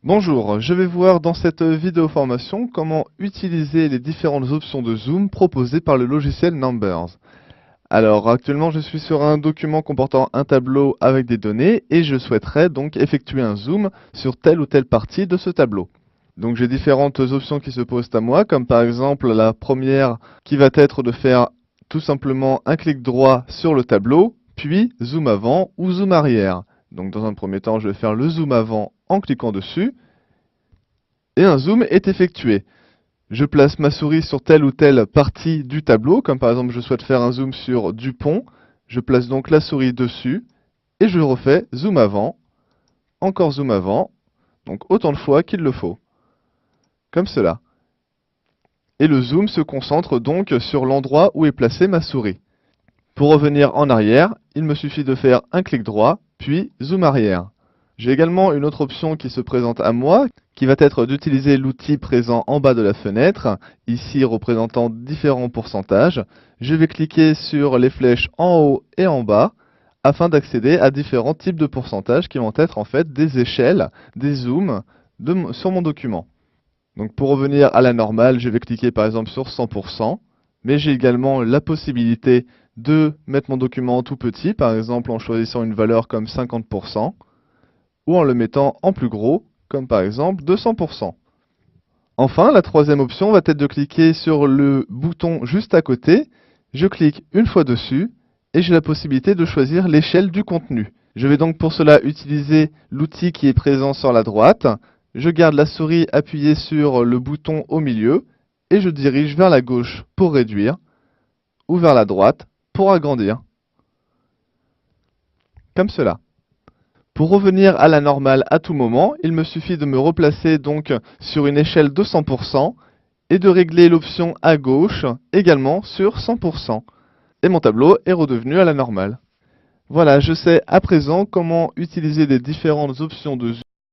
Bonjour, je vais voir dans cette vidéo formation comment utiliser les différentes options de zoom proposées par le logiciel Numbers. Alors actuellement je suis sur un document comportant un tableau avec des données et je souhaiterais donc effectuer un zoom sur telle ou telle partie de ce tableau. Donc j'ai différentes options qui se posent à moi, comme par exemple la première qui va être de faire tout simplement un clic droit sur le tableau, puis zoom avant ou zoom arrière. Donc dans un premier temps je vais faire le zoom avant en cliquant dessus, et un zoom est effectué. Je place ma souris sur telle ou telle partie du tableau, comme par exemple je souhaite faire un zoom sur Dupont, je place donc la souris dessus, et je refais zoom avant, encore zoom avant, donc autant de fois qu'il le faut, comme cela. Et le zoom se concentre donc sur l'endroit où est placée ma souris. Pour revenir en arrière, il me suffit de faire un clic droit, puis zoom arrière. J'ai également une autre option qui se présente à moi, qui va être d'utiliser l'outil présent en bas de la fenêtre, ici représentant différents pourcentages. Je vais cliquer sur les flèches en haut et en bas, afin d'accéder à différents types de pourcentages qui vont être en fait des échelles, des zooms sur mon document. Donc pour revenir à la normale, je vais cliquer par exemple sur 100%, mais j'ai également la possibilité de mettre mon document en tout petit, par exemple en choisissant une valeur comme 50%, ou en le mettant en plus gros, comme par exemple 200%. Enfin, la troisième option va être de cliquer sur le bouton juste à côté. Je clique une fois dessus et j'ai la possibilité de choisir l'échelle du contenu. Je vais donc pour cela utiliser l'outil qui est présent sur la droite. Je garde la souris appuyée sur le bouton au milieu et je dirige vers la gauche pour réduire ou vers la droite pour agrandir, comme cela. Pour revenir à la normale à tout moment, il me suffit de me replacer donc sur une échelle de 100% et de régler l'option à gauche également sur 100%. Et mon tableau est redevenu à la normale. Voilà, je sais à présent comment utiliser les différentes options de zoom